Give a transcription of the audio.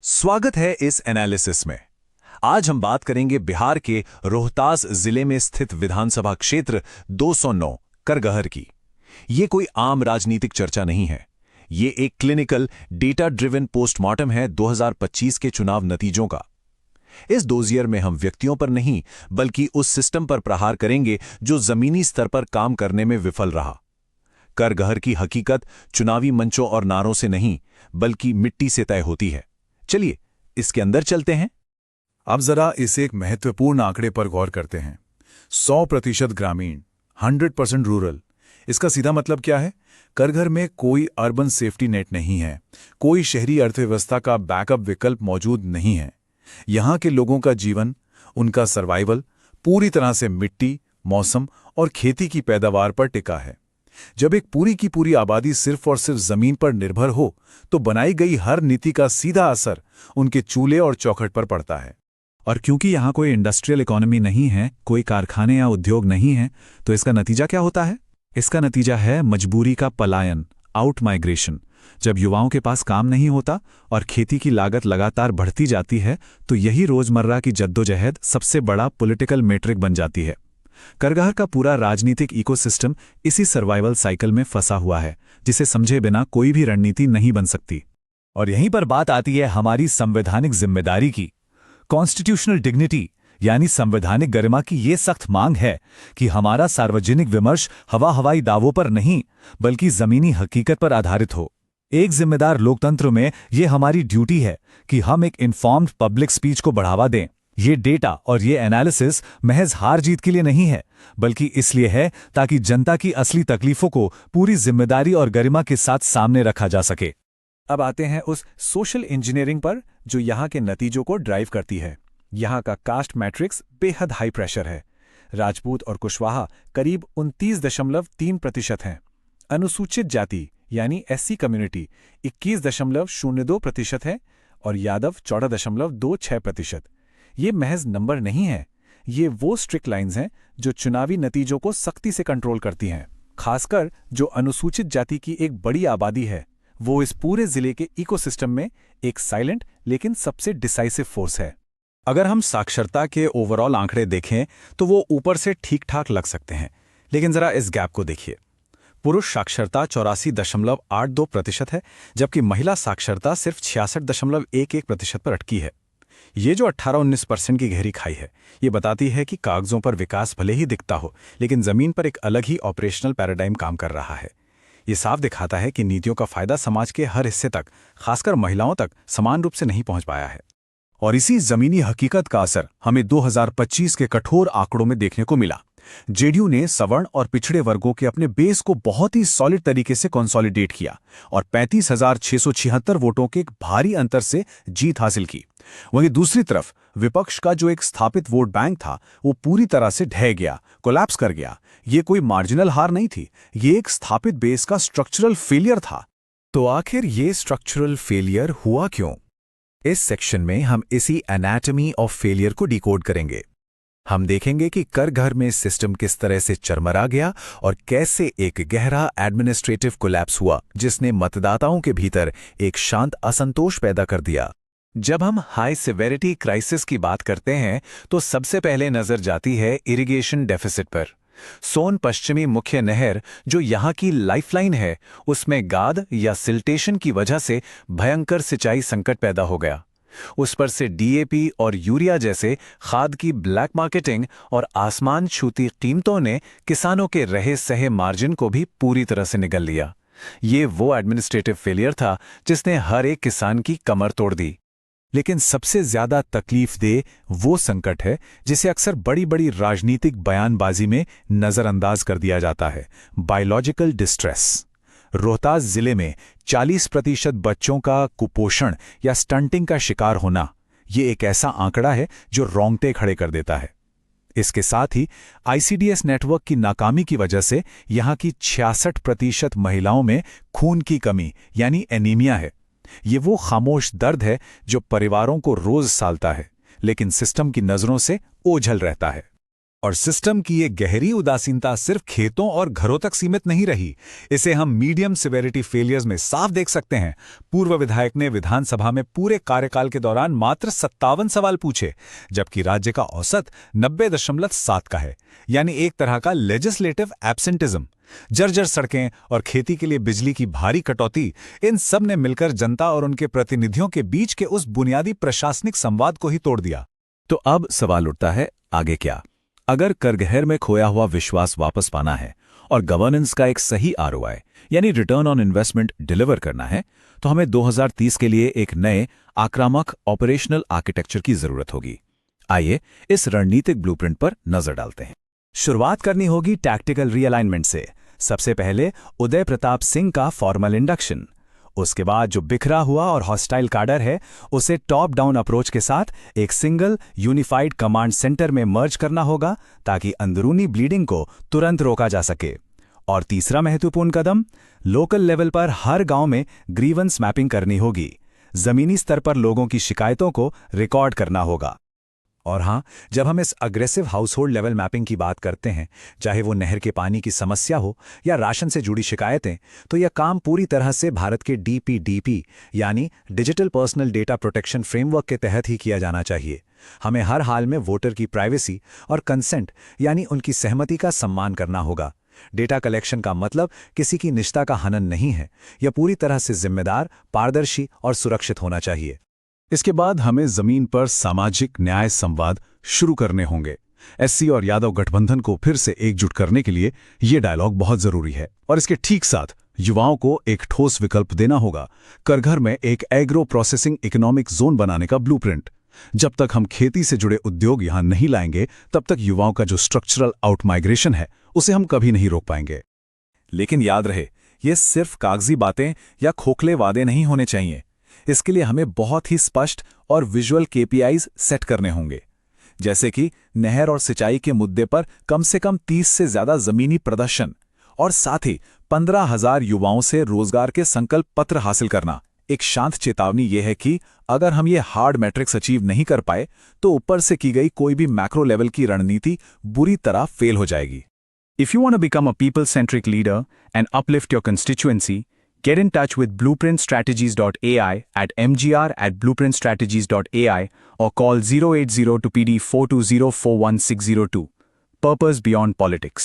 स्वागत है इस एनालिसिस में। आज हम बात करेंगे बिहार के रोहतास जिले में स्थित विधानसभा क्षेत्र 209 करगहर की। ये कोई आम राजनीतिक चर्चा नहीं है। ये एक क्लिनिकल डेटा ड्रिवन पोस्टमार्टम है 2025 के चुनाव नतीजों का। इस डोजियर में हम व्यक्तियों पर नहीं बल्कि उस सिस्टम पर प्रहार करेंगे जो जमीनी स्तर पर काम करने में विफल रहा। करगहर की हकीकत चुनावी मंचों और नारों से नहीं बल्कि मिट्टी से तय होती है। चलिए इसके अंदर चलते हैं। अब जरा इस एक महत्वपूर्ण आंकड़े पर गौर करते हैं। 100% ग्रामीण, 100% रूरल। इसका सीधा मतलब क्या है? करगहर में कोई अर्बन सेफ्टी नेट नहीं है, कोई शहरी अर्थव्यवस्था का बैकअप विकल्प मौजूद नहीं है। यहां के लोगों का जीवन, उनका सर्वाइवल पूरी तरह से मिट्टी, मौसम और खेती की पैदावार पर टिका है। जब एक पूरी की पूरी आबादी सिर्फ और सिर्फ जमीन पर निर्भर हो तो बनाई गई हर नीति का सीधा असर उनके चूल्हे और चौखट पर पड़ता है। और क्योंकि यहाँ कोई इंडस्ट्रियल इकोनॉमी नहीं है, कोई कारखाने या उद्योग नहीं है, तो इसका नतीजा क्या होता है? इसका नतीजा है मजबूरी का पलायन, आउट माइग्रेशन। जब युवाओं के पास काम नहीं होता और खेती की लागत लगातार बढ़ती जाती है तो यही रोजमर्रा की जद्दोजहद सबसे बड़ा पॉलिटिकल मैट्रिक बन जाती है। करगहर का पूरा राजनीतिक इकोसिस्टम इसी सर्वाइवल साइकिल में फंसा हुआ है, जिसे समझे बिना कोई भी रणनीति नहीं बन सकती। और यहीं पर बात आती है हमारी संवैधानिक जिम्मेदारी की। कॉन्स्टिट्यूशनल डिग्निटी यानी संवैधानिक गरिमा की ये सख्त मांग है कि हमारा सार्वजनिक विमर्श हवाई दावों पर नहीं बल्कि जमीनी हकीकत पर आधारित हो। एक जिम्मेदार लोकतंत्र में ये हमारी ड्यूटी है कि हम एक इन्फॉर्म्ड पब्लिक स्पीच को बढ़ावा दें। ये डेटा और ये एनालिसिस महज हार जीत के लिए नहीं है, बल्कि इसलिए है ताकि जनता की असली तकलीफों को पूरी जिम्मेदारी और गरिमा के साथ सामने रखा जा सके। अब आते हैं उस सोशल इंजीनियरिंग पर जो यहाँ के नतीजों को ड्राइव करती है। यहाँ का कास्ट मैट्रिक्स बेहद हाई प्रेशर है। राजपूत और कुशवाहा करीब 29.3% हैं। अनुसूचित जाति यानी एससी कम्युनिटी 21.02% है और यादव 14.26%। ये महज नंबर नहीं है, ये वो स्ट्रिक्ट लाइंस हैं जो चुनावी नतीजों को सख्ती से कंट्रोल करती हैं। खासकर जो अनुसूचित जाति की एक बड़ी आबादी है, वो इस पूरे जिले के इकोसिस्टम में एक साइलेंट लेकिन सबसे डिसाइसिव फोर्स है। अगर हम साक्षरता के ओवरऑल आंकड़े देखें तो वो ऊपर से ठीक ठाक लग सकते हैं, लेकिन जरा इस गैप को देखिए। पुरुष साक्षरता 84.82% है, जबकि महिला साक्षरता सिर्फ 66.11% पर अटकी है। ये जो 18-19% की गहरी खाई है, ये बताती है कि कागजों पर विकास भले ही दिखता हो, लेकिन जमीन पर एक अलग ही ऑपरेशनल पैराडाइम काम कर रहा है। ये साफ दिखाता है कि नीतियों का फायदा समाज के हर हिस्से तक, खासकर महिलाओं तक, समान रूप से नहीं पहुंच पाया है। और इसी जमीनी हकीकत का असर हमें 2025 के कठोर आंकड़ों में देखने को मिला। जेडीयू ने सवर्ण और पिछड़े वर्गों के अपने बेस को बहुत ही सॉलिड तरीके से कंसोलिडेट किया और 35,676 वोटों के एक भारी अंतर से जीत हासिल की। वहीं दूसरी तरफ विपक्ष का जो एक स्थापित वोट बैंक था वो पूरी तरह से ढह गया, कोलैप्स कर गया। ये कोई मार्जिनल हार नहीं थी, ये एक स्थापित बेस का स्ट्रक्चरल फेलियर था। तो आखिर ये स्ट्रक्चरल फेलियर हुआ क्यों? इस सेक्शन में हम इसी एनाटॉमी ऑफ फेलियर को डिकोड करेंगे। हम देखेंगे कि करगहर में सिस्टम किस तरह से चरमरा गया और कैसे एक गहरा एडमिनिस्ट्रेटिव कोलैप्स हुआ जिसने मतदाताओं के भीतर एक शांत असंतोष पैदा कर दिया। जब हम हाई सिवेरिटी क्राइसिस की बात करते हैं तो सबसे पहले नजर जाती है इरिगेशन डेफिसिट पर। सोन पश्चिमी मुख्य नहर जो यहाँ की लाइफलाइन है, उसमें गाद या सिल्टेशन की वजह से भयंकर सिंचाई संकट पैदा हो गया। उस पर से डीएपी और यूरिया जैसे खाद की ब्लैक मार्केटिंग और आसमान छूती कीमतों ने किसानों के रहे सहे मार्जिन को भी पूरी तरह से निगल लिया। ये वो एडमिनिस्ट्रेटिव फेलियर था जिसने हर एक किसान की कमर तोड़ दी। लेकिन सबसे ज्यादा तकलीफदेह वो संकट है जिसे अक्सर बड़ी बड़ी राजनीतिक बयानबाजी में नजरअंदाज कर दिया जाता है, बायोलॉजिकल डिस्ट्रेस। रोहतास जिले में 40% बच्चों का कुपोषण या स्टंटिंग का शिकार होना, ये एक ऐसा आंकड़ा है जो रोंगटे खड़े कर देता है। इसके साथ ही आईसीडीएस नेटवर्क की नाकामी की वजह से यहाँ की 66% महिलाओं में खून की कमी यानी एनीमिया है। ये वो खामोश दर्द है जो परिवारों को रोज सालता है, लेकिन सिस्टम की नजरों से ओझल रहता है। और सिस्टम की ये गहरी उदासीनता सिर्फ खेतों और घरों तक सीमित नहीं रही। इसे हम मीडियम सिवेरिटी फेलियर्स में साफ देख सकते हैं। पूर्व विधायक ने विधानसभा में पूरे कार्यकाल के दौरान मात्र 57 सवाल पूछे, जबकि राज्य का औसत 90.7 का है, यानी एक तरह का लेजिस्लेटिव एब्सेंटिज्म। जर्जर सड़कें और खेती के लिए बिजली की भारी कटौती, इन सब ने मिलकर जनता और उनके प्रतिनिधियों के बीच के उस बुनियादी प्रशासनिक संवाद को ही तोड़ दिया। तो अब सवाल उठता है, आगे क्या? अगर करगहर में खोया हुआ विश्वास वापस पाना है और गवर्नेंस का एक सही ROI यानी रिटर्न ऑन इन्वेस्टमेंट डिलीवर करना है, तो हमें 2030 के लिए एक नए आक्रामक ऑपरेशनल आर्किटेक्चर की जरूरत होगी। आइए इस रणनीतिक ब्लूप्रिंट पर नजर डालते हैं। शुरुआत करनी होगी टैक्टिकल रीअलाइनमेंट से। सबसे पहले उदय प्रताप सिंह का फॉर्मल इंडक्शन। उसके बाद जो बिखरा हुआ और हॉस्टाइल काडर है, उसे टॉप डाउन अप्रोच के साथ एक सिंगल यूनिफाइड कमांड सेंटर में मर्ज करना होगा, ताकि अंदरूनी ब्लीडिंग को तुरंत रोका जा सके। और तीसरा महत्वपूर्ण कदम, लोकल लेवल पर हर गांव में ग्रीवेंस मैपिंग करनी होगी। जमीनी स्तर पर लोगों की शिकायतों को रिकॉर्ड करना होगा। और हां, जब हम इस अग्रेसिव हाउसहोल्ड लेवल मैपिंग की बात करते हैं, चाहे वो नहर के पानी की समस्या हो या राशन से जुड़ी शिकायतें, तो यह काम पूरी तरह से भारत के DPDP यानी digital personal data protection framework के तहत ही किया जाना चाहिए। हमें हर हाल में वोटर की प्राइवेसी और कंसेंट यानी उनकी सहमति का सम्मान करना होगा। डेटा कलेक्शन का मतलब किसी की निजता का हनन नहीं है। यह पूरी तरह से जिम्मेदार, पारदर्शी और सुरक्षित होना चाहिए। इसके बाद हमें जमीन पर सामाजिक न्याय संवाद शुरू करने होंगे। SC और यादव गठबंधन को फिर से एकजुट करने के लिए ये डायलॉग बहुत जरूरी है। और इसके ठीक साथ युवाओं को एक ठोस विकल्प देना होगा। करघर में एक एग्रो प्रोसेसिंग इकोनॉमिक जोन बनाने का ब्लूप्रिंट। जब तक हम खेती से जुड़े उद्योग यहां नहीं लाएंगे, तब तक युवाओं का जो स्ट्रक्चरल आउट माइग्रेशन है, उसे हम कभी नहीं रोक पाएंगे। लेकिन याद रहे, ये सिर्फ कागजी बातें या खोखले वादे नहीं होने चाहिए। इसके लिए हमें बहुत ही स्पष्ट और विजुअल KPIs सेट करने होंगे, जैसे कि नहर और सिंचाई के मुद्दे पर कम से कम 30 से ज्यादा जमीनी प्रदर्शन, और साथ ही 15,000 युवाओं से रोजगार के संकल्प पत्र हासिल करना। एक शांत चेतावनी यह है कि अगर हम ये हार्ड मैट्रिक्स अचीव नहीं कर पाए, तो ऊपर से की गई कोई भी मैक्रो लेवल की रणनीति बुरी तरह फेल हो जाएगी। If you want to become a people-centric leader and uplift your constituency, get in touch with blueprintstrategies.ai at mgr@blueprintstrategies.ai or call 080 2PD 420 41602. Purpose beyond politics.